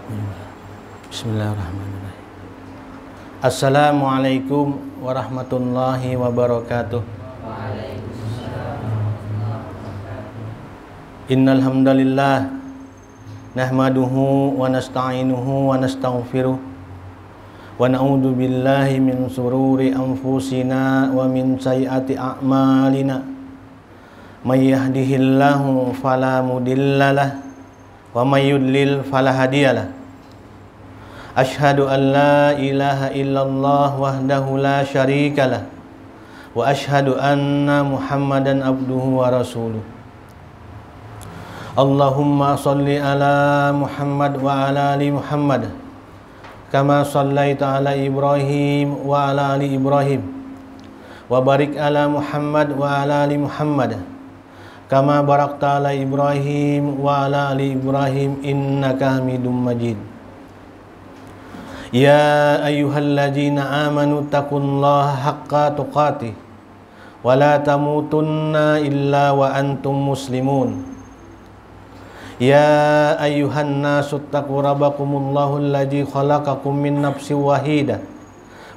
Bismillahirrahmanirrahim. Assalamualaikum warahmatullahi wabarakatuh. Innal hamdalillah nahmaduhu wa nasta'inuhu wa nastaghfiruh wa na'udzu billahi min sururi anfusina wa min sayyiati a'malina. May yahdihillahu fala mudhillalah wa may yudlil fala hadiyalah. Asyhadu an la ilaha illallah wahdahu la syarikalah wa asyhadu anna Muhammadan abduhu wa rasuluh. Allahumma shalli ala Muhammad wa ala ali Muhammad kama shallaita ala Ibrahim wa ala ali Ibrahim wa barik ala Muhammad wa ala ali Muhammad kama barakta ala Ibrahim wa ala ali Ibrahim innaka Hamidum Majid. Ya ayyuhalladzina amanu taqullaha haqqa tuqatih wa la tamutunna illa wa antum muslimun. Ya ayyuhan nasu taqu rabbakumullahu alladzi khalaqakum min nafsin wahidah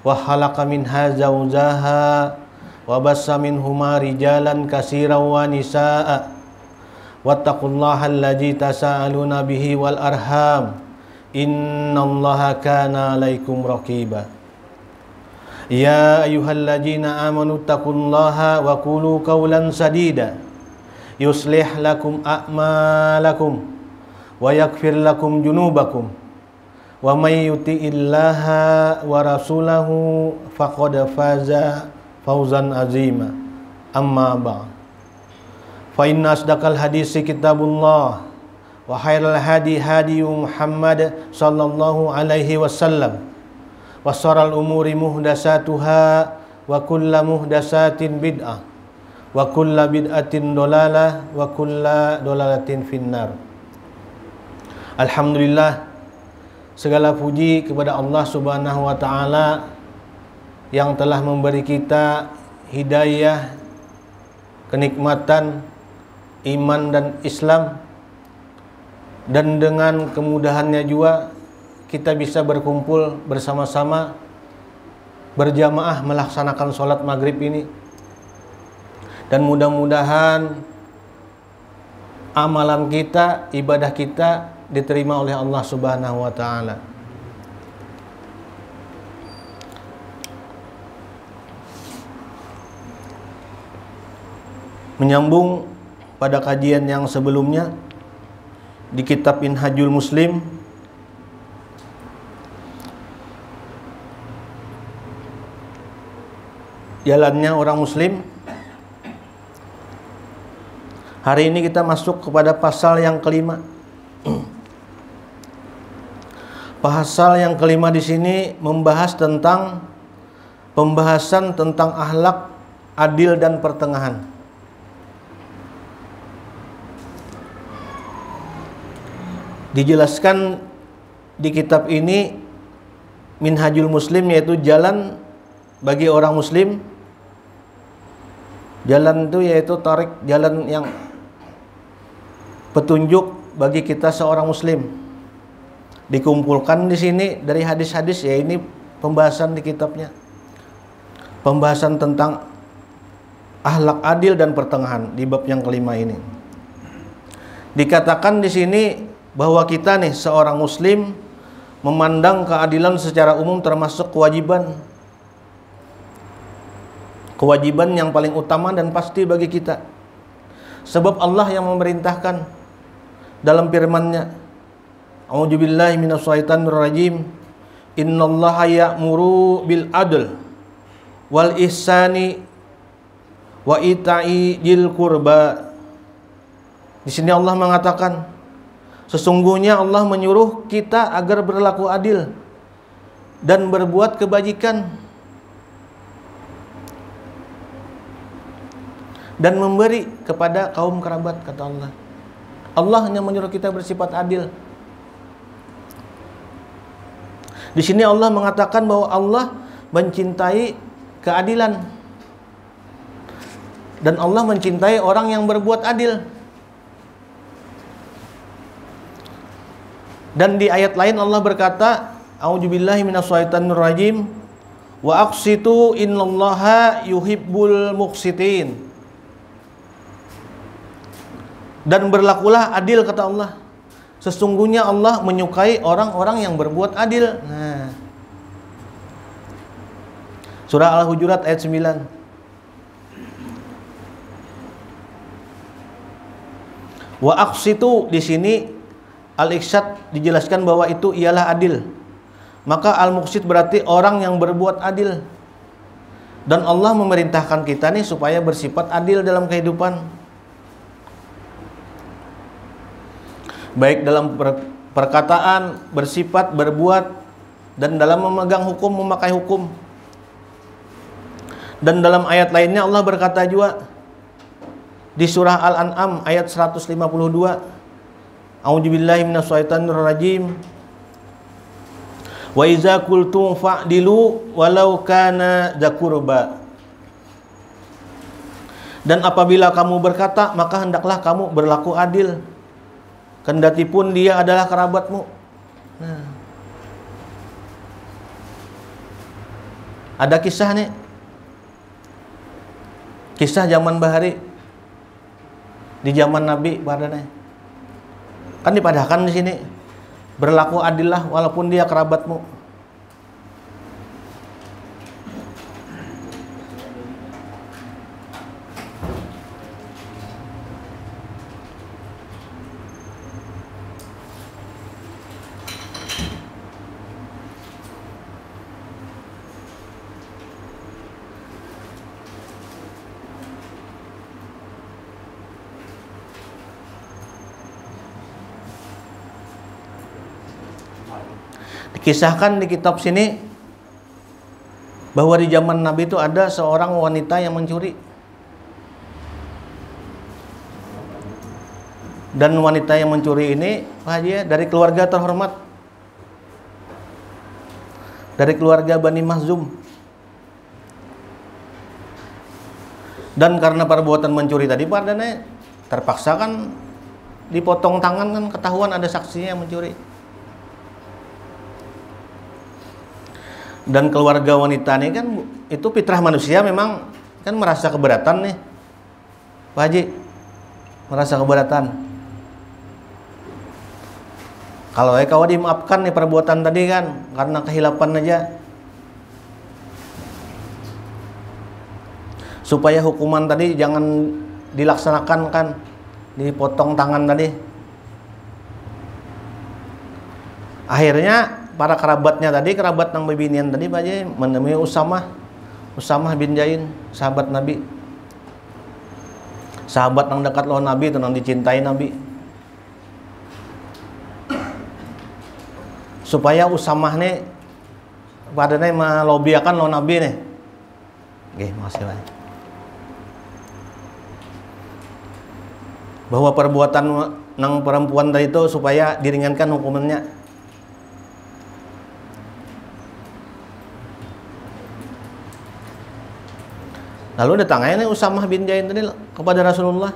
wa khalaqa minha zawjaha wa bassa minhuma rijalan katsiran wa nisaa'a wattaqullaha alladzi tasaaluna bihi wal arham innallaha kana 'alaikum raqiba. Ya ayyuhalladzina amanu taqullaha wa qulu qawlan sadida yuslih lakum a'malakum wa yaghfir lakum junubakum wa may yuti'illaha wa rasulahu faqad faza fawzan azima. Amma ba'd. Fa inna asdaqal hadisi kitabullah wa khairal hadi hadi Muhammad sallallahu alaihi wasallam wa sharral umuri muhdatsatuha wa kullu muhdatsatin bid'ah wa kullu bid'atin dolalah wa kullu dolalatin finnar. Alhamdulillah, segala puji kepada Allah Subhanahu wa taala yang telah memberi kita hidayah, kenikmatan iman dan Islam, dan dengan kemudahannya juga kita bisa berkumpul bersama-sama berjamaah melaksanakan sholat maghrib ini. Dan mudah-mudahan amalan kita, ibadah kita diterima oleh Allah Subhanahu wa taala. Menyambung pada kajian yang sebelumnya di kitab Minhajul Muslim, jalannya orang muslim. Hari ini kita masuk kepada pasal yang kelima. Pasal yang kelima di sini membahas tentang pembahasan tentang akhlak adil dan pertengahan. Dijelaskan di kitab ini Minhajul Muslim, yaitu jalan bagi orang muslim. Jalan itu yaitu tarik, jalan yang petunjuk bagi kita seorang muslim. Dikumpulkan di sini dari hadis-hadis, ya ini pembahasan di kitabnya. Pembahasan tentang akhlak adil dan pertengahan di bab yang kelima ini. Dikatakan di sini bahwa kita nih seorang muslim memandang keadilan secara umum termasuk kewajiban. Kewajiban yang paling utama dan pasti bagi kita. Sebab Allah yang memerintahkan dalam firman-Nya, A'udzubillahi minasyaitonir rajim, innallaha ya'muru bil adl wal ihsani wa ita'i dzil qurba. Di sini Allah mengatakan, sesungguhnya Allah menyuruh kita agar berlaku adil dan berbuat kebajikan dan memberi kepada kaum kerabat, kata Allah. Allah hanya menyuruh kita bersifat adil. Di sini Allah mengatakan bahwa Allah mencintai keadilan dan Allah mencintai orang yang berbuat adil. Dan di ayat lain Allah berkata, a'udzubillahi minasyaitonirrajim, wa aqsitu innallaha yuhibbul muqsitin. Dan berlakulah adil, kata Allah. Sesungguhnya Allah menyukai orang-orang yang berbuat adil. Nah, surah Al-Hujurat ayat 9. Wa aqsitu, di sini al-iqsat dijelaskan bahwa itu ialah adil. Maka al-muqsit berarti orang yang berbuat adil. Dan Allah memerintahkan kita nih supaya bersifat adil dalam kehidupan. Baik dalam perkataan, bersifat, berbuat, dan dalam memegang hukum, memakai hukum. Dan dalam ayat lainnya Allah berkata juga di surah Al-An'am ayat 152, a'udzubillahi minasyaitonirrajim, wa iza qultum fa'dilu walau kana dza qurba. Dan apabila kamu berkata, maka hendaklah kamu berlaku adil, kendati pun dia adalah kerabatmu. Nah, ada kisah nih, kisah zaman bahari di zaman Nabi padanya. Kan dipadahkan di sini, berlaku adillah walaupun dia kerabatmu. Dikisahkan di kitab sini bahwa di zaman Nabi itu ada seorang wanita yang mencuri. Dan wanita yang mencuri ini, Pak Haji, dari keluarga terhormat, dari keluarga Bani Makhzum. Dan karena perbuatan mencuri tadi, Pak Ardana, terpaksa kan dipotong tangan, kan ketahuan ada saksinya yang mencuri. Dan keluarga wanita ini kan itu fitrah manusia, memang kan merasa keberatan nih, Pak Haji, merasa keberatan. Kalau kau dimaafkan nih perbuatan tadi kan karena kehilapan aja, supaya hukuman tadi jangan dilaksanakan, kan dipotong tangan tadi. Akhirnya para kerabatnya tadi, kerabat nang bibinian tadi Pak Haji, menemui Usamah bin Zain, sahabat Nabi, sahabat nang dekat lawan Nabi, itu nang dicintai Nabi, supaya Usamah nih padanya melobiakan lawan Nabi nih. Oke, makasih Pak. Bahwa perbuatan nang perempuan tadi itu supaya diringankan hukumannya. Lalu datangnya Usamah bin Zain tadi kepada Rasulullah,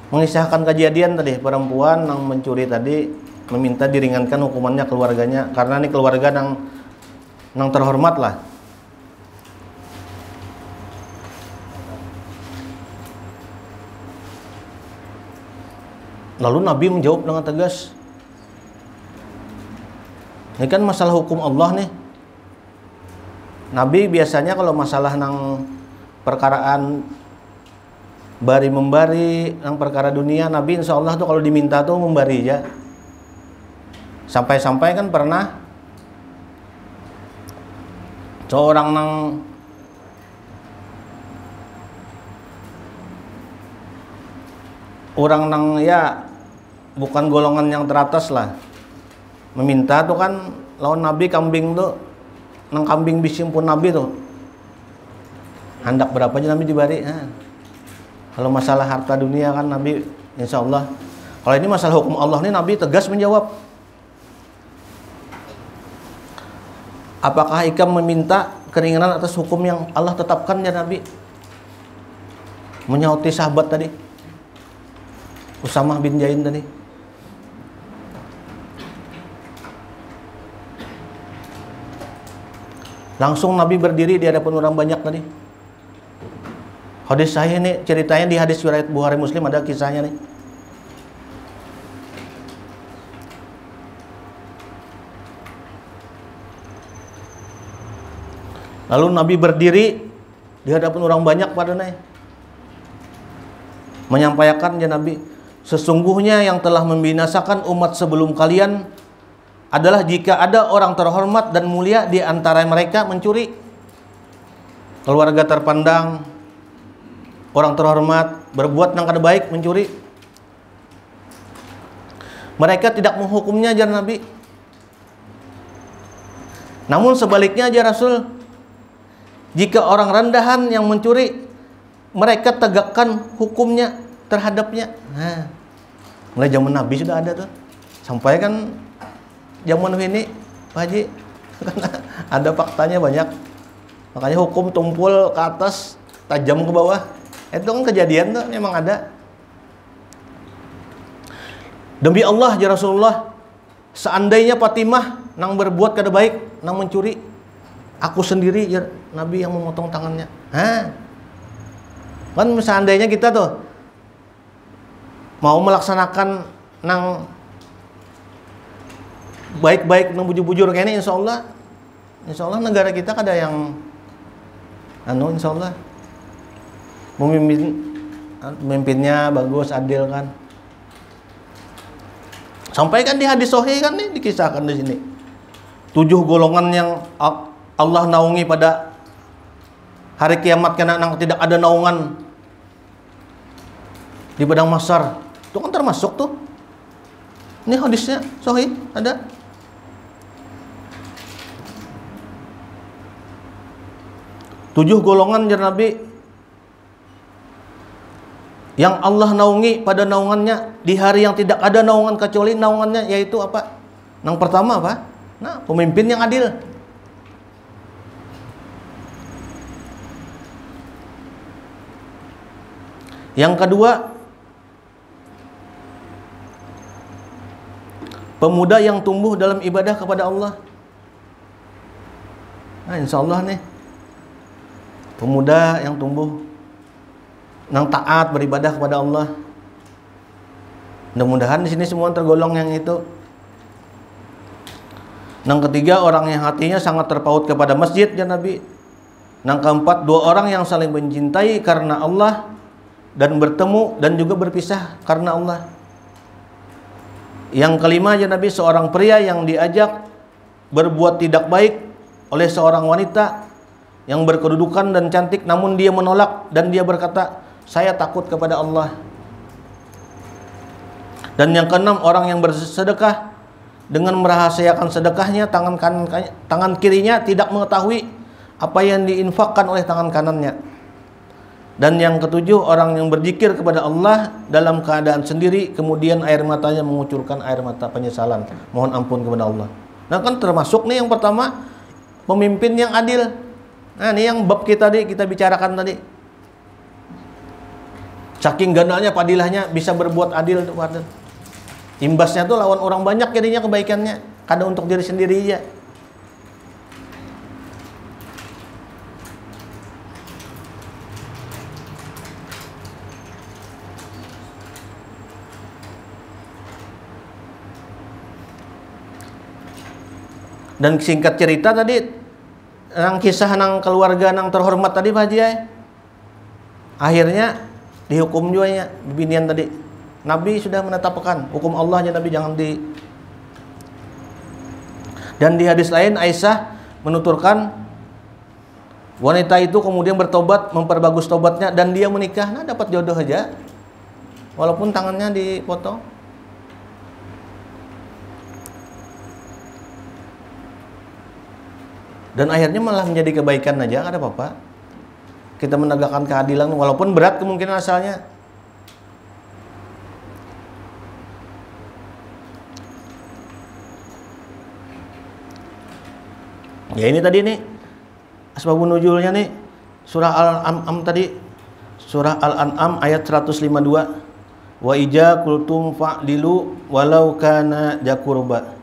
mengisahkan kejadian tadi, perempuan yang mencuri tadi meminta diringankan hukumannya keluarganya, karena ini keluarga nang terhormat lah. Lalu Nabi menjawab dengan tegas, ini kan masalah hukum Allah nih. Nabi biasanya kalau masalah nang perkaraan membari yang perkara dunia, Nabi insya Allah tuh kalau diminta tuh membari ya. Sampai-sampai kan pernah seorang nang ya bukan golongan yang teratas lah, meminta tuh kan lawan Nabi kambing tuh, nang kambing bisim pun Nabi tuh hendak berapa aja Nabi dibari. Kalau masalah harta dunia kan Nabi insya Allah. Kalau ini masalah hukum Allah nih, Nabi tegas menjawab. Apakah ikam meminta keringanan atas hukum yang Allah tetapkan ya Nabi? Menyauti sahabat tadi, Usamah bin Zain tadi. Langsung Nabi berdiri di hadapan orang banyak tadi. Hadis sahih nih, ceritanya di hadis riwayat Bukhari Muslim ada kisahnya nih. Lalu Nabi berdiri di hadapan orang banyak padanya, menyampaikan ya Nabi, sesungguhnya yang telah membinasakan umat sebelum kalian adalah jika ada orang terhormat dan mulia di antara mereka mencuri. Keluarga terpandang, orang terhormat berbuat yang kada baik, mencuri. Mereka tidak menghukumnya ajar Nabi. Namun sebaliknya ajar Rasul, jika orang rendahan yang mencuri, mereka tegakkan hukumnya terhadapnya. Nah, mulai zaman Nabi sudah ada tuh. Sampai kan zaman ini, Pak Haji, ada faktanya banyak. Makanya hukum tumpul ke atas, tajam ke bawah. Itu kan kejadian tuh, memang ada. Demi Allah ya Rasulullah, seandainya Fatimah nang berbuat kada baik, nang mencuri, aku sendiri ya Nabi yang memotong tangannya. Hah? Kan seandainya kita tuh mau melaksanakan nang baik-baik, nang bujur-bujur kayaknya, insya Allah negara kita kada yang insya Allah memimpinnya bagus, adil kan. Sampai kan di hadis sahih kan nih dikisahkan di sini. 7 golongan yang Allah naungi pada hari kiamat karena tidak ada naungan di padang mahsyar. Itu kan termasuk tuh. Ini hadisnya sahih ada. Tujuh golongan ya Nabi yang Allah naungi pada naungannya di hari yang tidak ada naungan kecuali naungannya, yaitu apa? Yang pertama apa? Nah, pemimpin yang adil. Yang kedua, pemuda yang tumbuh dalam ibadah kepada Allah. Nah, insya Allah nih, pemuda yang tumbuh nang taat beribadah kepada Allah. Mudah-mudahan di sini semua tergolong yang itu. Yang ketiga, orang yang hatinya sangat terpaut kepada masjid ya Nabi. Yang keempat, 2 orang yang saling mencintai karena Allah dan bertemu dan juga berpisah karena Allah. Yang kelima ya Nabi, seorang pria yang diajak berbuat tidak baik oleh seorang wanita yang berkedudukan dan cantik, namun dia menolak dan dia berkata, saya takut kepada Allah. Dan yang keenam, orang yang bersedekah dengan merahasiakan sedekahnya, tangan kirinya tidak mengetahui apa yang diinfakkan oleh tangan kanannya. Dan yang ketujuh, orang yang berzikir kepada Allah dalam keadaan sendiri, kemudian air matanya mengucurkan air mata penyesalan, mohon ampun kepada Allah. Nah kan termasuk nih yang pertama, pemimpin yang adil. Nah ini yang bab kita bicarakan tadi. Saking gandanya padilahnya bisa berbuat adil. Imbasnya tuh lawan orang banyak jadinya kebaikannya. Kadang untuk diri sendiri aja. Dan singkat cerita tadi, nang kisah nang keluarga nang terhormat tadi Pak Haji, akhirnya dihukum juga ya binian tadi. Nabi sudah menetapkan hukum Allah ya Nabi, jangan di. Dan di hadis lain Aisyah menuturkan wanita itu kemudian bertobat, memperbagus tobatnya dan dia menikah. Nah dapat jodoh aja walaupun tangannya dipotong. Dan akhirnya malah menjadi kebaikan aja, nggak ada apa-apa. Kita menegakkan keadilan walaupun berat kemungkinan asalnya. Ya ini tadi nih asbabun nuzulnya nih surah Al-An'am tadi, surah Al-An'am ayat 152. Wa ija qultum fa'dilu walau kana jakurba.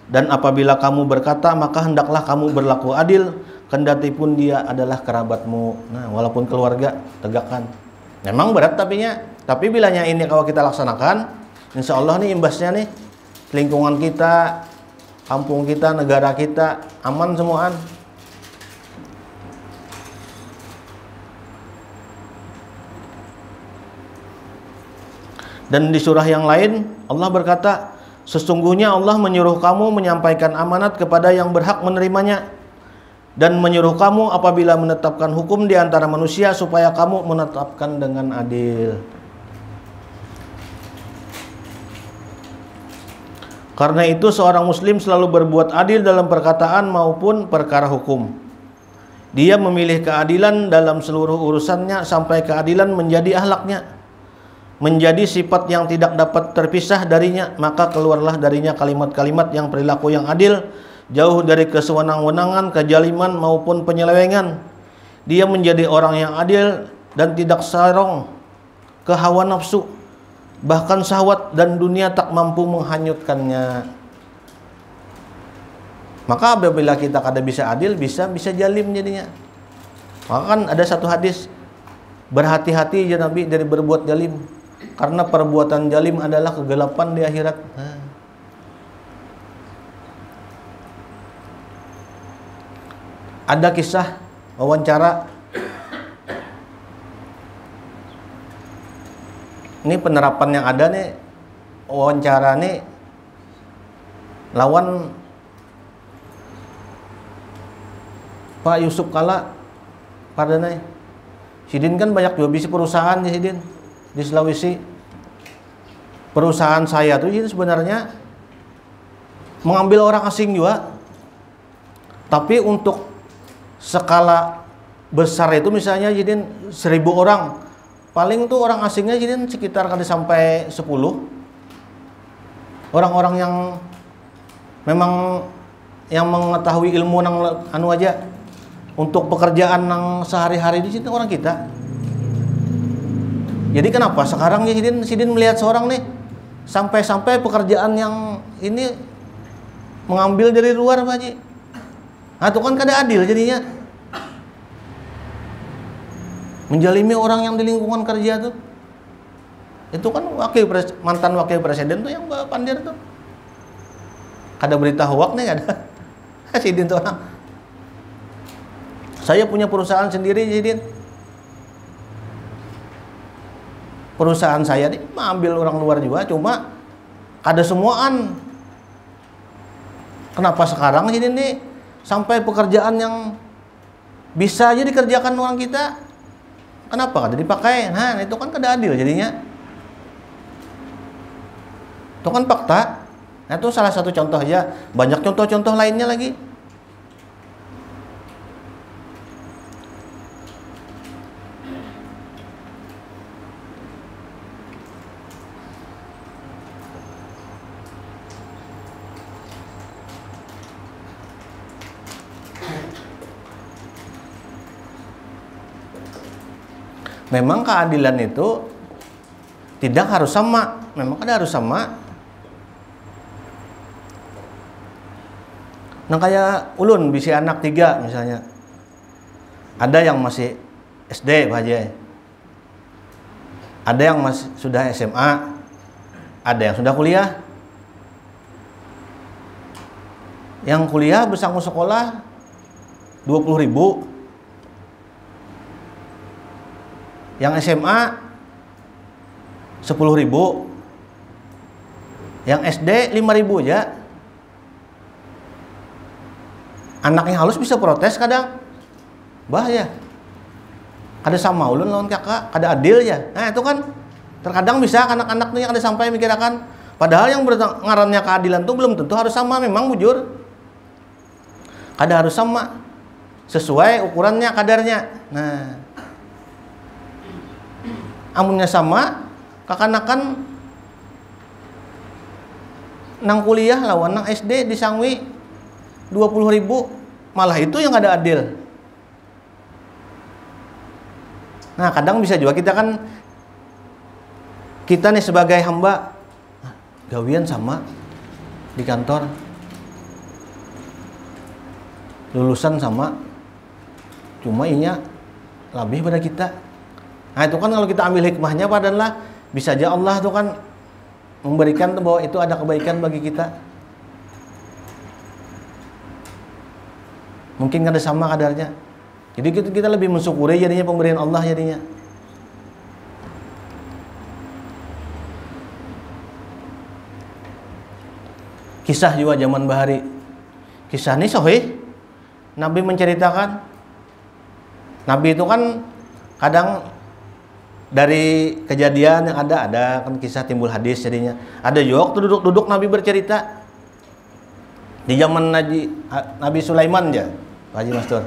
Dan apabila kamu berkata maka hendaklah kamu berlaku adil kendati pun dia adalah kerabatmu. Nah, walaupun keluarga, tegakkan. Memang berat tapi bilanya ini kalau kita laksanakan, insya Allah nih imbasnya nih, lingkungan kita, kampung kita, negara kita aman semuaan. Dan di surah yang lain Allah berkata, sesungguhnya Allah menyuruh kamu menyampaikan amanat kepada yang berhak menerimanya, dan menyuruh kamu apabila menetapkan hukum di antara manusia supaya kamu menetapkan dengan adil. Karena itu seorang muslim selalu berbuat adil dalam perkataan maupun perkara hukum. Dia memilih keadilan dalam seluruh urusannya sampai keadilan menjadi akhlaknya, menjadi sifat yang tidak dapat terpisah darinya. Maka keluarlah darinya kalimat-kalimat yang perilaku yang adil, jauh dari kesewenang-wenangan, kejaliman maupun penyelewengan. Dia menjadi orang yang adil dan tidak sarong ke hawa nafsu, bahkan syahwat dan dunia tak mampu menghanyutkannya. Maka apabila kita kada bisa adil, bisa jalim jadinya. Maka kan ada satu hadis, berhati-hati ya Nabi dari berbuat jalim, karena perbuatan jalim adalah kegelapan di akhirat. Ada kisah wawancara. Ini penerapan yang ada nih, wawancara nih lawan Pak Yusuf Kala Pardana. Sidin kan banyak jual bisi perusahaan ya Sidin di Sulawesi. Perusahaan saya tuh ini sebenarnya mengambil orang asing juga. Tapi untuk skala besar itu misalnya Sidin 1000 orang. Paling tuh orang asingnya jadi sekitar kada sampai 10. Orang-orang yang memang yang mengetahui ilmu nang anu aja untuk pekerjaan nang sehari-hari di sini orang kita. Jadi kenapa sekarang ya Sidin melihat seorang nih sampai pekerjaan yang ini mengambil dari luar Pak Haji. Nah, itu kan kada adil jadinya. Menjalimi orang yang di lingkungan kerja tuh, itu kan mantan wakil presiden tuh yang pandir tuh, kada berita hoak nih ada. Sidin tuh orang, saya punya perusahaan sendiri Sidin, perusahaan saya nih ambil orang luar juga, cuma kada semuaan. Kenapa sekarang Sidin nih sampai pekerjaan yang bisa aja dikerjakan orang kita, kenapa kada dipakai? Nah, itu kan kada adil jadinya. Itu kan fakta. Nah, itu salah satu contoh aja. Banyak contoh-contoh lainnya lagi. Memang keadilan itu tidak harus sama. Memang ada harus sama. Nah kayak ulun bisi anak 3 misalnya. Ada yang masih SD Pak Haji. Ada yang masih sudah SMA. Ada yang sudah kuliah. Yang kuliah bersanggu sekolah 20.000. Yang SMA 10.000, yang SD 5.000 aja. Anaknya halus bisa protes kadang, bahaya. Kada sama ulun lawan kakak, kada adil ya. Nah itu kan terkadang bisa anak-anak tuh yang ada sampai mikirakan, padahal yang ngarannya keadilan tuh belum tentu harus sama. Memang bujur, kada harus sama, sesuai ukurannya, kadarnya. Nah amunnya sama, kakanakan nang kuliah lawan nang SD disangwi 20.000, malah itu yang ada adil. Nah kadang bisa juga kita nih sebagai hamba, gawian sama di kantor, lulusan sama, cuma inya lebih pada kita. Nah itu kan kalau kita ambil hikmahnya padahal bisa aja Allah tuh kan memberikan tuh bahwa itu ada kebaikan bagi kita. Mungkin ada sama kadarnya. Jadi kita lebih mensyukuri jadinya pemberian Allah jadinya. Kisah juga zaman bahari. Kisah ini sahih. Nabi menceritakan. Nabi itu kan kadang dari kejadian yang ada kan kisah timbul hadis jadinya. Ada juga waktu duduk-duduk Nabi bercerita. Di zaman Nabi Sulaiman ya, Pak Haji Mastur.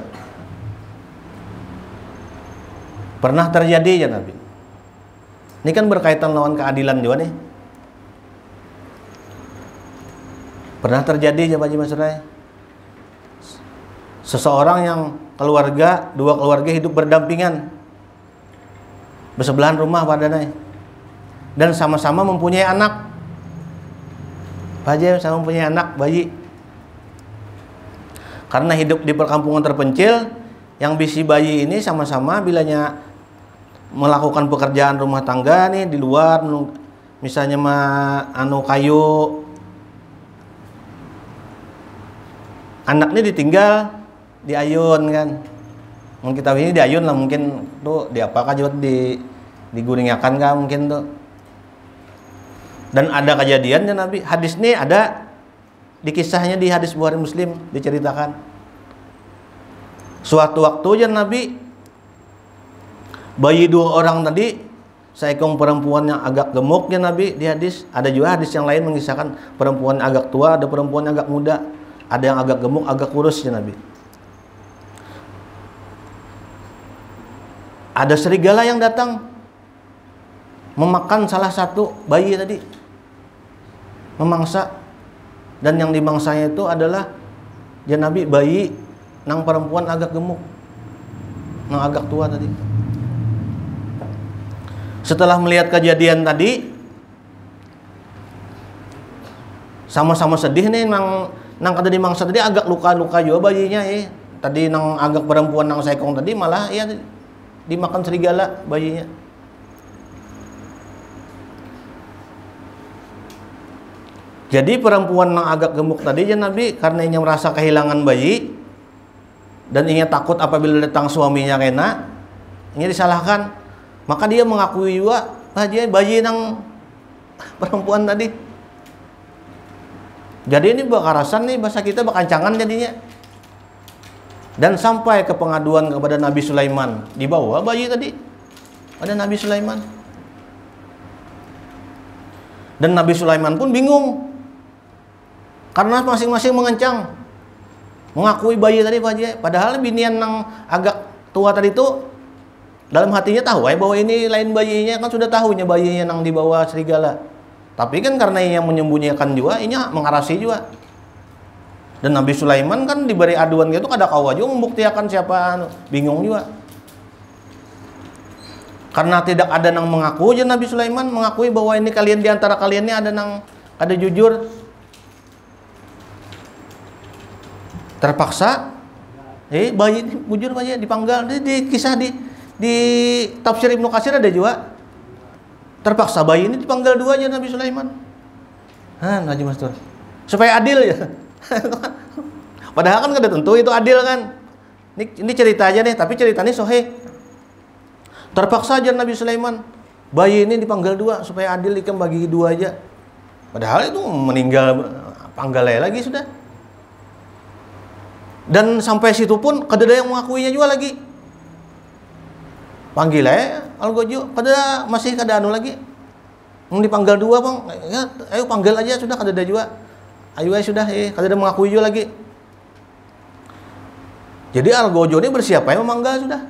Pernah terjadi ya Nabi. Ini kan berkaitan lawan keadilan juga nih. Pernah terjadi ya Pak Haji Mastur. Seseorang yang dua keluarga hidup berdampingan. Bersebelahan rumah padanya. Dan sama-sama mempunyai anak. Pak Haji sama mempunyai anak bayi. Karena hidup di perkampungan terpencil, yang bisi bayi ini sama-sama bilanya melakukan pekerjaan rumah tangga nih di luar, misalnya kayu, anaknya ditinggal di ayun kan, mungkin kita ini di ayun lah mungkin tuh di apakah juga diguringakan kan mungkin tuh. Dan ada kejadiannya Nabi, hadis ini ada di kisahnya di hadis Bukhari Muslim diceritakan. Suatu waktu aja Nabi bayi dua orang tadi, seekor perempuan yang agak gemuk ya Nabi di hadis. Ada juga hadis yang lain mengisahkan perempuan agak tua, ada perempuan yang agak muda, ada yang agak gemuk, agak kurus ya Nabi. Ada serigala yang datang memakan salah satu bayi tadi, memangsa. Dan yang dimangsanya itu adalah ya Nabi bayi nang perempuan agak gemuk, nang agak tua tadi. Setelah melihat kejadian tadi, sama-sama sedih nih nang kada dimangsa tadi agak luka-luka juga bayinya ya. Tadi nang agak perempuan nang sekong tadi malah ya dimakan serigala bayinya. Jadi perempuan yang agak gemuk tadi ya Nabi karena ia merasa kehilangan bayi dan ia takut apabila datang suaminya kena, ia disalahkan. Maka dia mengakui juga bayi yang perempuan tadi. Jadi ini bakarasan nih bahasa kita bakancangan jadinya. Dan sampai ke pengaduan kepada Nabi Sulaiman, dibawa bayi tadi pada Nabi Sulaiman. Dan Nabi Sulaiman pun bingung. Karena masing-masing mengencang mengakui bayi tadi Pak Haji. Padahal binian yang agak tua tadi itu dalam hatinya tahu bahwa ini lain bayinya, kan sudah tahunya bayinya yang dibawa serigala. Tapi kan karena yang menyembunyikan juga, ini mengarasi juga. Dan Nabi Sulaiman kan diberi aduan gitu kada kawa juga membuktikan siapa, bingung juga. Karena tidak ada yang mengaku aja Nabi Sulaiman mengakui bahwa ini kalian diantara kalian ini ada jujur. Terpaksa bayi bujur bayi dipanggal di kisah di tafsir Ibnu Katsir ada juga. Terpaksa bayi ini dipanggal dua aja Nabi Sulaiman. Haji Mastur. Supaya adil ya. Padahal kan kada tentu itu adil kan. Ini cerita aja nih, tapi ceritanya sahih. Terpaksa aja Nabi Sulaiman bayi ini dipanggal dua supaya adil ikan bagi dua aja. Padahal itu meninggal panggalnya lagi sudah. Dan sampai situ pun kada ada yang mengakuinya juga lagi. Panggil algojo, masih kada anu lagi. Dipanggil dua bang, ya, ayo panggil aja sudah kada ada juga. Ayo sudah, kada ada mengakui juga lagi. Jadi algojo ini bersiap memanggil sudah.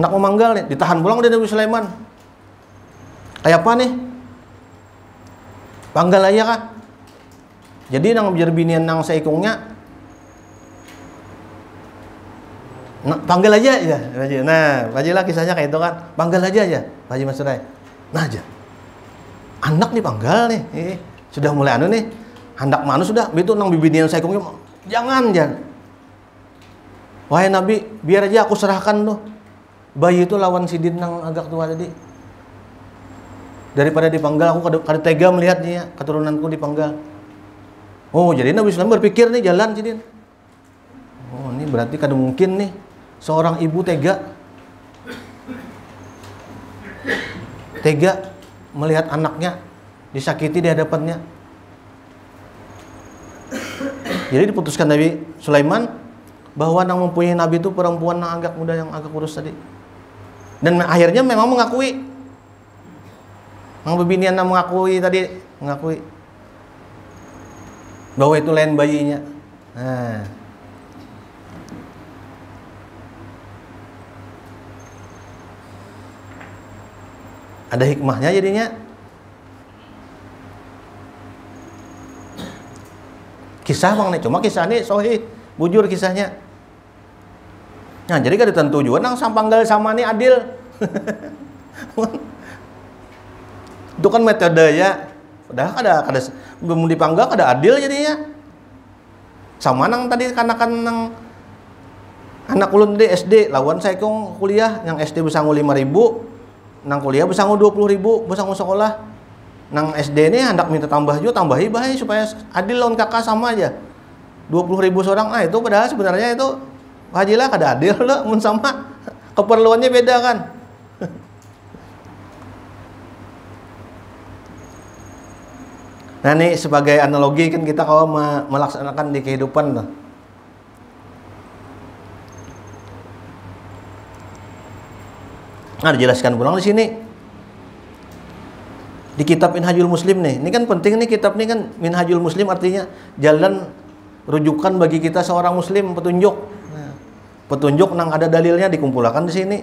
Nak memanggil nih, ditahan pulang dari Nabi Sulaiman. Kayak apa nih? Panggil aja kah? Jadi nang binian nang seikungnya panggil aja ya. Nah, bajilah kisahnya kayak itu kan. Panggil aja ya, Pak Haji Mastur. Nah aja. Anak nih panggil nih. Sudah mulai anu nih. Hendak mana sudah, itu nang binian seikungnya jangan. Wahai Nabi, biar aja aku serahkan tuh bayi itu lawan sidin yang agak tua tadi. Daripada dipanggal, aku kada tega melihatnya, keturunanku dipanggal. Oh, jadi Nabi SAW berpikir nih jalan sidin. Oh, ini berarti kada mungkin nih seorang ibu tega melihat anaknya disakiti di hadapannya. Jadi diputuskan Nabi Sulaiman bahwa yang mempunyai Nabi itu perempuan yang agak muda, yang agak kurus tadi. Dan akhirnya memang mengakui. Yang bebinian mengakui bahwa itu lain bayinya. Nah. Ada hikmahnya jadinya. Kisah bang nih, cuma kisah ini sohih, bujur kisahnya. Nah, jadi kada tentu juga nang sampanggal sama nih adil. Itu kan metode ya. Padahal kada belum dipanggal kada adil jadinya. Sama nang tadi kanakan nang anak ulun di SD lawan saya kong kuliah, yang SD bisa 5.000. Nang kuliah bisa 20.000, bisa sekolah. Nang SD ini hendak minta tambah juga, tambahi baik supaya adil lawan kakak sama aja. 20.000 seorang. Nah, itu padahal sebenarnya itu hajilah kada adil loh, mun sama. Keperluannya beda kan. Nah, ini sebagai analogi kan kita kalau melaksanakan di kehidupan tuh. Nah, dijelaskan pulang di sini. Di kitab Minhajul Muslim nih. Ini kan penting nih kitab ini kan Minhajul Muslim artinya jalan rujukan bagi kita seorang muslim, petunjuk. Nah, petunjuk nang ada dalilnya dikumpulkan di sini.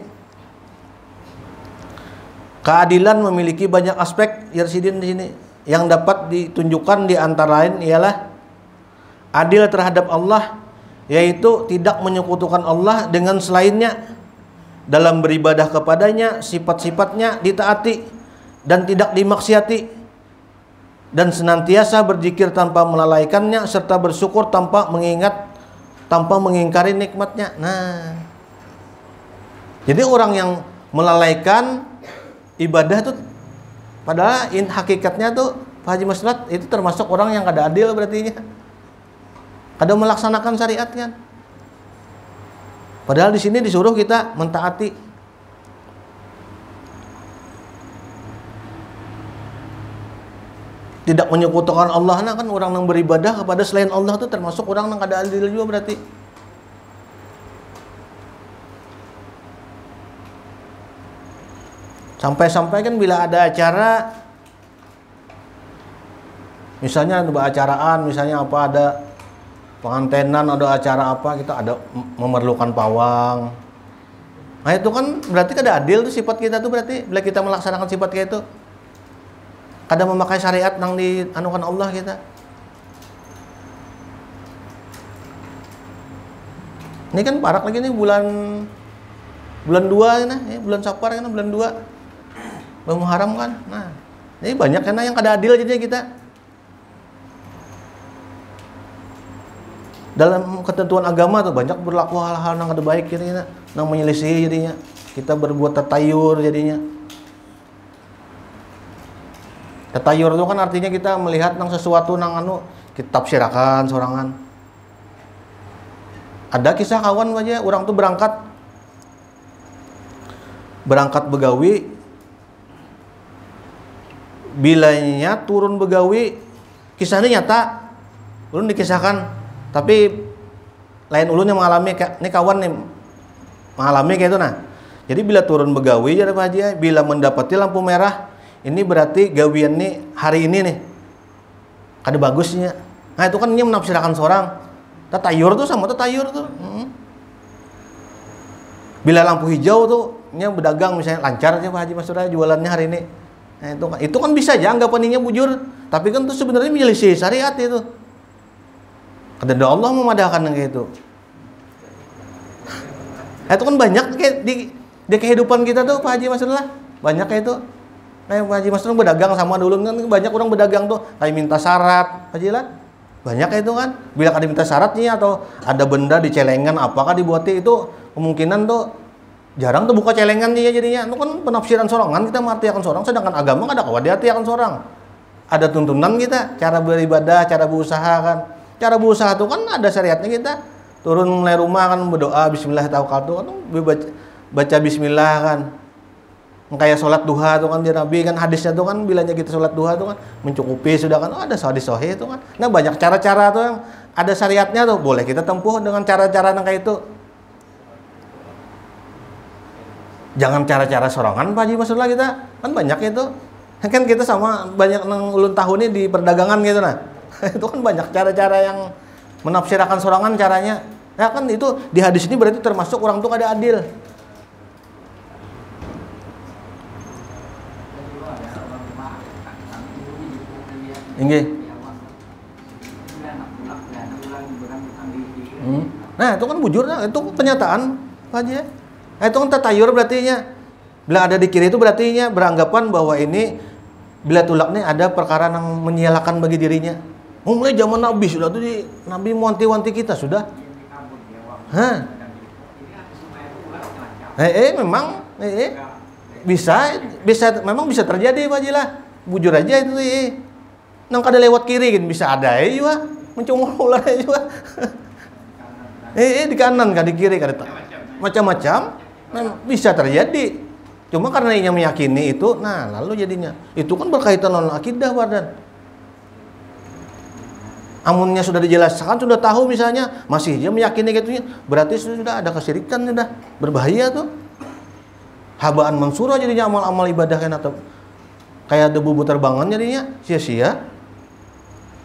Keadilan memiliki banyak aspek yarsidin di sini. Yang dapat ditunjukkan di antara lain ialah adil terhadap Allah, yaitu tidak menyekutukan Allah dengan selainnya. Dalam beribadah kepadanya, sifat-sifatnya ditaati dan tidak dimaksiati, dan senantiasa berzikir tanpa melalaikannya, serta bersyukur tanpa mengingkari nikmatnya. Nah, jadi orang yang melalaikan ibadah itu padahal hakikatnya tuh Pak Haji Masrat itu termasuk orang yang kada adil berarti kada melaksanakan syariat kan. Padahal di sini disuruh kita mentaati. Tidak menyekutukan Allah, nah kan orang yang beribadah kepada selain Allah itu termasuk orang yang kada adil juga berarti. Sampai-sampai kan bila ada acara, misalnya ada acaraan, misalnya apa ada pengantenan, ada acara apa, kita ada memerlukan pawang. Nah itu kan berarti kada adil tuh sifat kita tuh, berarti bila kita melaksanakan sifat kita itu kada memakai syariat nang dianukan Allah kita. Ini kan parak lagi nih bulan 2 nah, bulan Safar kan bulan 2. Bulan Muharram kan. Nah, ini banyak kan yang kada adil jadinya kita. Dalam ketentuan agama tuh banyak berlaku hal-hal yang kada baik jadinya, yang menyelisih jadinya. Kita berbuat tatayur jadinya. Tatayur itu kan artinya kita melihat nang sesuatu nang kita tafsirakan sorangan. Ada kisah kawan aja, orang tuh berangkat begawi, bilanya turun begawi, kisahnya nyata, ulun dikisahkan. Tapi lain ulun yang mengalami, ini kawan nih mengalami kayak itu nah. Jadi bila turun begawi jadi Pak Haji, bila mendapati lampu merah, ini berarti gawian nih hari ini nih kada bagusnya. Nah itu kan ini menafsirkan seorang. Tatayur tuh sama tatayur tuh. Bila lampu hijau tuh, nya berdagang misalnya lancar aja Pak Haji Mas Suraya jualannya hari ini. Nah itu kan bisa aja anggapannya bujur, tapi kan tuh sebenarnya menyelisih syariat itu. Kata Allah memadahkan yang kayak itu. Itu kan banyak kayak di kehidupan kita tuh Pak Haji Masrullah. Banyak kayak itu. Kayak Pak Haji Masrullah berdagang sama dulu kan banyak orang berdagang tuh kayak minta syarat, Pak Haji lah. Banyak itu kan. Bila ada minta syaratnya atau ada benda di celengan apakah dibuati itu kemungkinan tuh jarang tuh buka celengan dia jadinya. Itu kan penafsiran sorangan kita mengartikan sorang, sedangkan agama kan ada kawadiati akan sorang. Ada tuntunan kita, cara beribadah, cara berusaha kan. Cara berusaha itu kan ada syariatnya kita. Turun mulai rumah kan berdoa bismillah tawakkaltu kan baca bismillah kan. Kayak sholat duha tuh kan di Nabi kan hadisnya tuh kan bilangnya kita sholat duha tuh kan mencukupi sudah kan ada hadis sahih itu kan. Nah banyak cara-cara tuh yang ada syariatnya tuh boleh kita tempuh dengan cara-cara yang kayak itu. Jangan cara-cara sorangan Pak Haji maksudnya kita kan banyak itu. Kan kita sama banyak nang ulun tahunnya di perdagangan gitu nah. Itu kan banyak cara-cara yang menafsirkan sorangan caranya. Ya kan itu di hadis ini berarti termasuk orang tuh ada adil. Inggih. Nah, itu kan bujurnya, itu kenyataan Pak Haji. Nah, itu kan tatayur berarti-nya. Bila ada di kiri itu berarti-nya beranggapan bahwa ini bila tulaknya ada perkara yang menyalakan bagi dirinya. Mulai zaman Nabi sudah tuh di Nabi wanti-wanti kita sudah. Hah. Memang bisa memang bisa terjadi Pak Haji lah. Bujur aja itu nang kada lewat kiri kan bisa ada juga mencungul ular juga. Di kanan kan di kiri kan macam-macam bisa terjadi. Cuma karena ia meyakini itu, nah lalu jadinya itu kan berkaitan dengan akidah badan. Amunnya sudah dijelaskan, sudah tahu misalnya masih dia meyakini gitu, berarti sudah ada kesyirikan sudah berbahaya tuh. Habaan mansura jadinya amal-amal ibadah kan atau kayak debu terbangan jadinya sia-sia.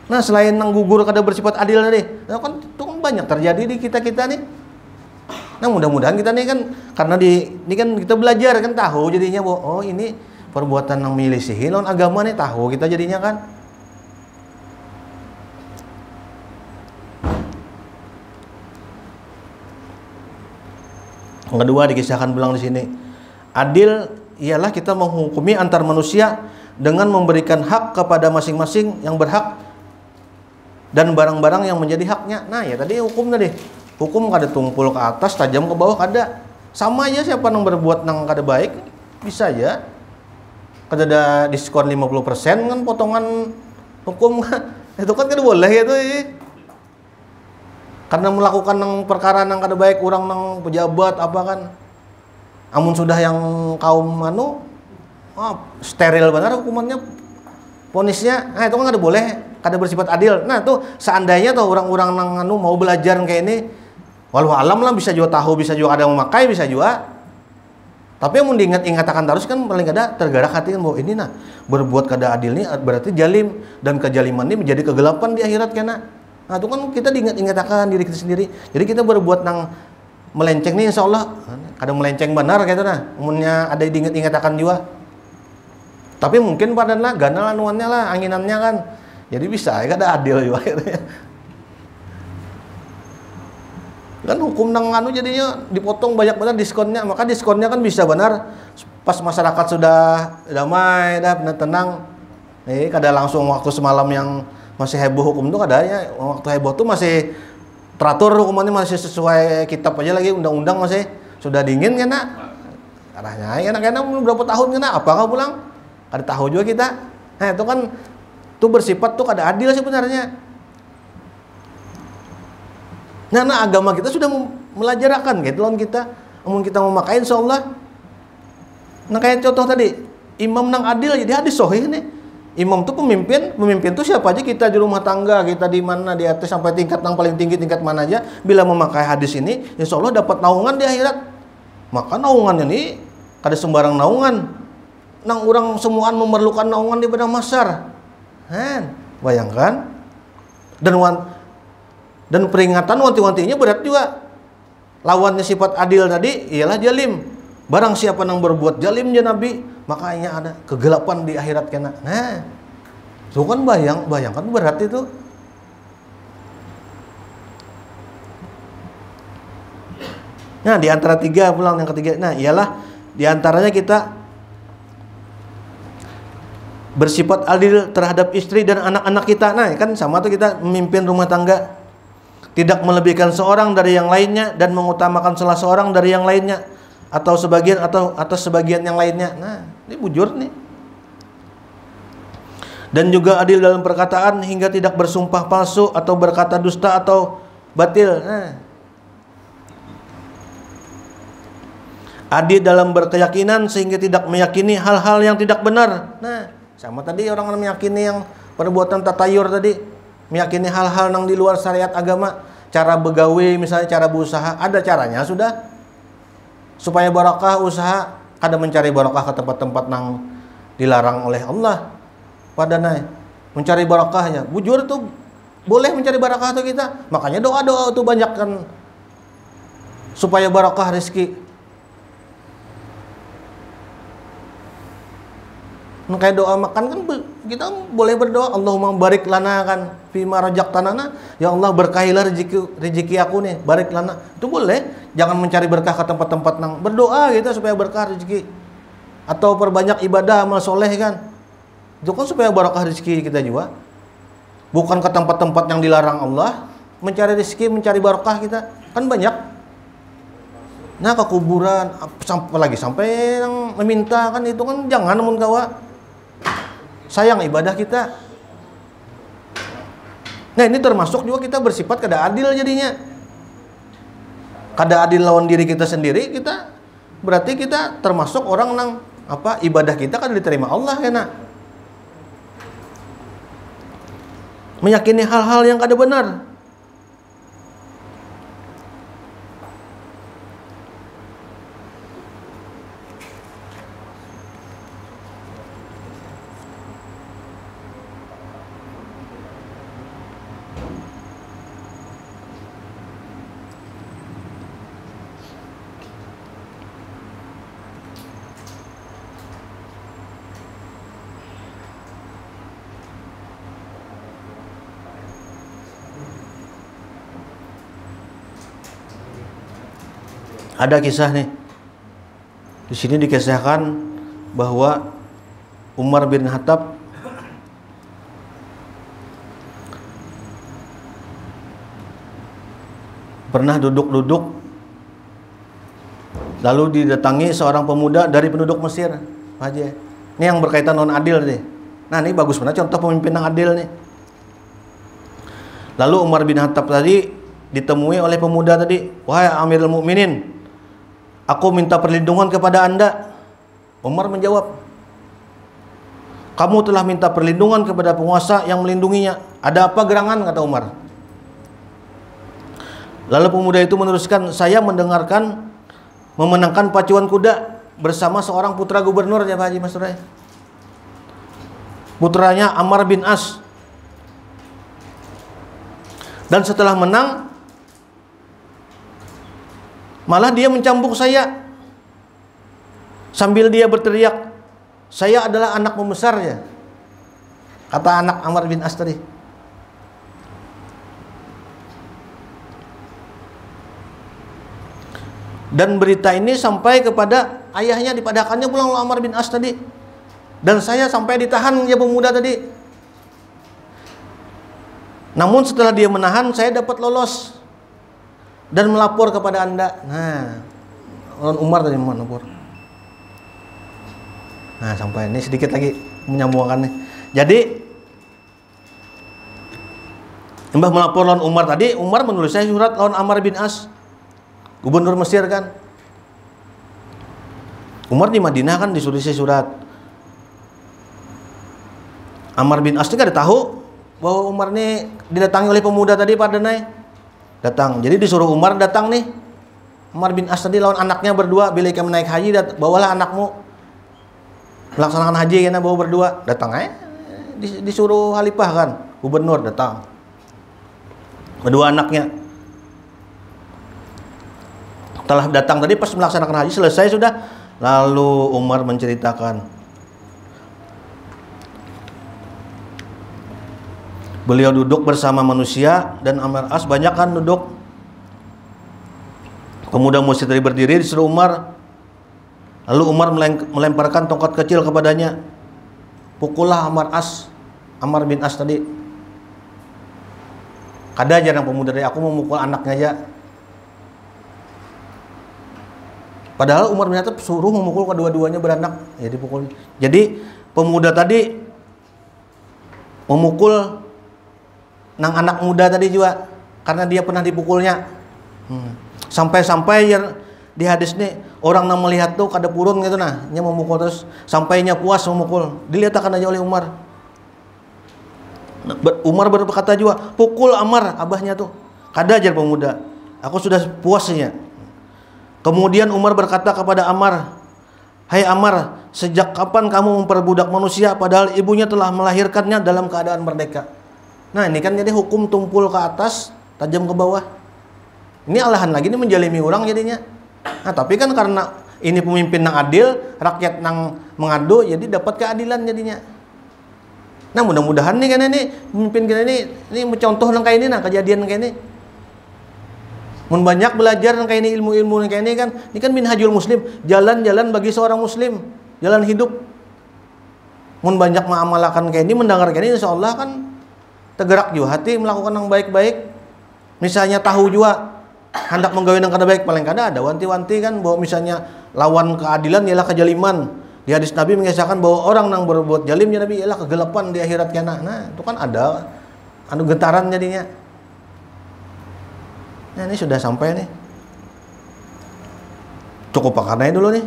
Nah selain nang gugur kada bersifat adil tadi, nah, kan itu kan banyak terjadi di kita nih. Nah mudah-mudahan kita nih kan karena ini kan kita belajar kan tahu jadinya bahwa oh ini perbuatan yang menyelisihi lawan agama nih tahu kita jadinya kan. Yang kedua dikisahkan bilang di sini adil ialah kita menghukumi antar manusia dengan memberikan hak kepada masing-masing yang berhak dan barang-barang yang menjadi haknya. Nah ya tadi hukum tadi. Hukum kada tumpul ke atas, tajam ke bawah kada. Sama aja siapa yang berbuat nang kada baik bisa aja. Kada ada diskon 50% kan potongan hukum itu kan kada boleh gitu. Karena melakukan nang perkara nang kada baik orang nang pejabat apa kan. Amun sudah yang kaum steril benar hukumannya ponisnya. Nah itu kan kada boleh. Kada bersifat adil. Nah tuh seandainya tuh orang-orang nang mau belajar kayak ini, walau alam lah bisa juga tahu, bisa juga ada yang memakai, bisa juga. Tapi yang diingat-ingatkan terus kan paling kada tergerak hati kan bahwa ini nah berbuat kada adil ini berarti jalim dan kejaliman ini menjadi kegelapan di akhirat kena. Nah itu kan kita diingat-ingatkan diri kita sendiri. Jadi kita berbuat nang melenceng nih insya Allah kada melenceng benar gitu nah. Umumnya ada diingat-ingatkan juga. Tapi mungkin padahal ganal anuannya lah, anginannya kan. Jadi bisa, ya kada adil juga akhirnya. Kan hukum nang jadinya dipotong banyak benar diskonnya, maka diskonnya kan bisa benar pas masyarakat sudah damai, dah tenang. Kada langsung waktu semalam yang masih heboh hukum itu kadanya waktu heboh tuh masih teratur hukumannya masih sesuai kitab aja lagi undang-undang masih sudah dingin kena. Arahnya enak-enak berapa tahun kena apakah pulang? Kada tahu juga kita. Nah itu kan itu bersifat tuh kada adil sebenarnya. Nah agama kita sudah melajarakan gitu lawan kita. Amun kita memakai insyaallah. Nah kayak contoh tadi, imam nang adil jadi hadis sahih nih. Imam tuh pemimpin tuh siapa aja kita di rumah tangga, kita di mana di atas sampai tingkat nang paling tinggi tingkat mana aja bila memakai hadis ini insyaallah dapat naungan di akhirat. Maka naungan ini kada sembarang naungan. Nang orang semuaan memerlukan naungan di padang mahsyar. Bayangkan dan peringatan wanti-wantinya berat juga. Lawannya sifat adil tadi ialah jalim. Barang siapa yang berbuat jalim ya Nabi, makanya ada kegelapan di akhirat kena. Nah, itu kan bayangkan berat itu. Nah, di antara tiga pulang yang ketiga. Nah, ialah di antaranya kita bersifat adil terhadap istri dan anak-anak kita. Nah, kan sama tuh kita memimpin rumah tangga. Tidak melebihkan seorang dari yang lainnya dan mengutamakan salah seorang dari yang lainnya atau sebagian atau atas sebagian yang lainnya. Nah, ini bujur nih. Dan juga adil dalam perkataan hingga tidak bersumpah palsu atau berkata dusta atau batil. Nah, adil dalam berkeyakinan sehingga tidak meyakini hal-hal yang tidak benar. Nah, sama tadi orang meyakini yang perbuatan tatayur tadi, meyakini hal-hal yang di luar syariat agama, cara begawe misalnya, cara berusaha, ada caranya sudah. Supaya barakah usaha, kada mencari barakah ke tempat-tempat yang dilarang oleh Allah. Pada naik mencari barakahnya, bujur tuh boleh mencari barakah tuh kita. Makanya doa-doa tuh banyak kan supaya barakah rezeki. Kayak doa makan kan kita boleh berdoa, Allahumma barik lana kan fima razaqtana, ya Allah berkahilah rezeki aku nih, barik lana. Itu boleh. Jangan mencari berkah ke tempat-tempat nang berdoa gitu supaya berkah rezeki. Atau perbanyak ibadah amal soleh kan. Itu kan supaya barakah rezeki kita juga. Bukan ke tempat-tempat yang dilarang Allah, mencari rezeki, mencari barakah kita. Kan banyak. Nah, ke kuburan apalagi sampai yang meminta kan itu kan jangan namun kawa. Sayang ibadah kita. Nah, ini termasuk juga kita bersifat kada adil jadinya. Kada adil lawan diri kita sendiri, kita berarti kita termasuk orang nang ibadah kita kada diterima Allah kena. Meyakini hal-hal yang kada benar. Ada kisah nih. Di sini dikisahkan bahwa Umar bin Khattab pernah duduk-duduk lalu didatangi seorang pemuda dari penduduk Mesir. Aja. Ini yang berkaitan non adil nih. Nah, ini bagus benar contoh pemimpin yang adil nih. Lalu Umar bin Khattab tadi ditemui oleh pemuda tadi, "Wahai Amirul Mukminin, aku minta perlindungan kepada Anda." Umar menjawab, "Kamu telah minta perlindungan kepada penguasa yang melindunginya. Ada apa gerangan?" kata Umar. Lalu pemuda itu meneruskan, "Saya mendengarkan memenangkan pacuan kuda bersama seorang putra gubernur," ya Pak Haji Mas Rai. Putranya Amr bin As. Dan setelah menang, malah dia mencambuk saya sambil dia berteriak, "Saya adalah anak membesarnya," kata anak Amr bin As tadi. Dan berita ini sampai kepada ayahnya, dipadakannya pulang oleh Amr bin As tadi. Dan saya sampai ditahan ya pemuda tadi. Namun setelah dia menahan, saya dapat lolos dan melapor kepada Anda. Nah, Umar tadi melapor. Nah, sampai ini sedikit lagi menyambungkannya. Jadi Mbah melapor lawan Umar tadi, Umar menulis saya surat lawan Amr bin As, gubernur Mesir kan. Umar di Madinah kan disuruh saya surat. Amr bin As itu kan tahu bahwa Umar ini didatangi oleh pemuda tadi pada naik. Datang. Jadi disuruh Umar datang nih. Umar bin As tadi lawan anaknya berdua, bila kamu naik haji, bawalah anakmu melaksanakan haji karena bawa berdua. Datang aja. Disuruh khalifah kan, gubernur datang. Kedua anaknya. Setelah datang tadi pas melaksanakan haji selesai sudah, lalu Umar menceritakan beliau duduk bersama manusia dan Amr As banyak kan duduk. Pemuda Mesir tadi berdiri disuruh Umar. Lalu Umar melemparkan tongkat kecil kepadanya. pukullah Ammar bin As tadi. Kada aja yang pemuda tadi, aku mau mukul anaknya aja. Padahal Umar bin Khattab suruh memukul kedua-duanya beranak, ya dipukul. Jadi pemuda tadi memukul nang anak muda tadi juga karena dia pernah dipukulnya. Sampai-sampai di hadis nih orang yang melihat tuh kada purun gitu nah, nya memukul terus sampainya puas memukul. Dilihat akan aja oleh Umar. Umar berkata juga, pukul Ammar abahnya tuh. Kada ajar pemuda, aku sudah puasnya. Kemudian Umar berkata kepada Ammar, hai Ammar, sejak kapan kamu memperbudak manusia padahal ibunya telah melahirkannya dalam keadaan merdeka? Nah ini kan jadi hukum tumpul ke atas, tajam ke bawah. Ini alahan lagi ini menjalimi orang jadinya. Nah tapi kan karena ini pemimpin yang adil, rakyat yang mengadu, jadi dapat keadilan jadinya. Nah mudah-mudahan nih kan ini pemimpin kita ini mencontoh nang kayak ini, nah kejadian kayak ini. Mun banyak belajar nang kayak ini, ilmu-ilmu nang kayak ini kan minhajul muslim, jalan-jalan bagi seorang muslim, jalan hidup. Mun banyak mengamalkan kayak ini, mendengar kayak ini, insyaallah kan tergerak juga hati melakukan yang baik-baik. Misalnya tahu juga hendak menggawe yang kada baik, paling kada ada wanti-wanti kan bahwa misalnya lawan keadilan ialah kejaliman. Di hadis Nabi mengisahkan bahwa orang yang berbuat jalim ya Nabi ialah kegelapan di akhirat kiana. Nah, itu kan ada getaran jadinya. Nah, ini sudah sampai nih. Cukup pakarnya dulu nih.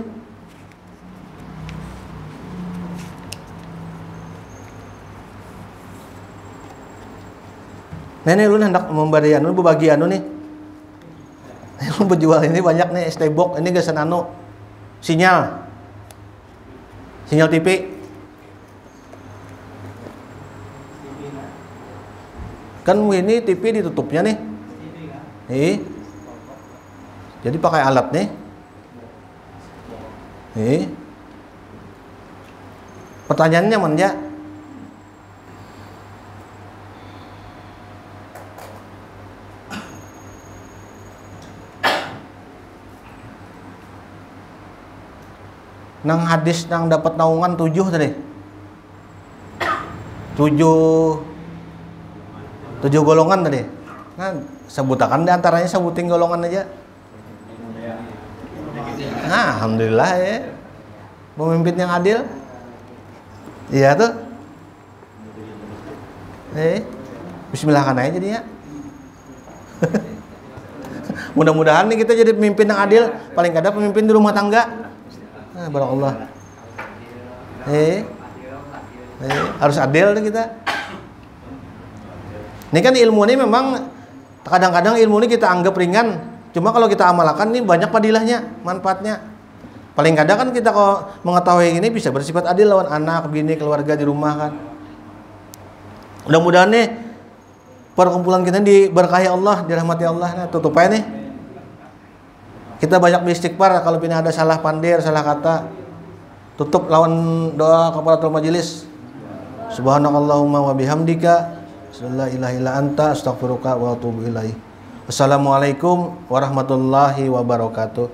Nah, ini lu hendak memberi berbagi nih. Lu berjual ini banyak nih stebox, ini gesan sinyal TV. Kan ini TV ditutupnya nih. Jadi pakai alat nih. Pertanyaannya mana? Nang hadis nang dapat naungan 7 tadi. 7 golongan tadi. Nah, sebutakan di antaranya sebutin golongan aja. Nah, alhamdulillah ya. Pemimpin yang adil. Iya tuh. Bismillah kan aja jadinya. Mudah-mudahan nih kita jadi pemimpin yang adil, paling kada pemimpin di rumah tangga. Nah, barakallah. Harus adil deh kita. Ini kan ilmu ini memang kadang-kadang ilmu ini kita anggap ringan. Cuma kalau kita amalkan ini banyak padilahnya, manfaatnya. Paling kadang kan kita kalau mengetahui ini bisa bersifat adil lawan anak, bini, keluarga di rumah kan. Mudah-mudahan nih perkumpulan kita diberkahi Allah, dirahmati Allah. Nah, tutup aja nih. Kita banyak beristighfar kalau pina ada salah pandir, salah kata. Tutup lawan doa kafaratul majelis. Subhanakallahumma wa bihamdika, la ilaha illa anta, astaghfiruka wa atubu ilaik. Wassalamualaikum warahmatullahi wabarakatuh.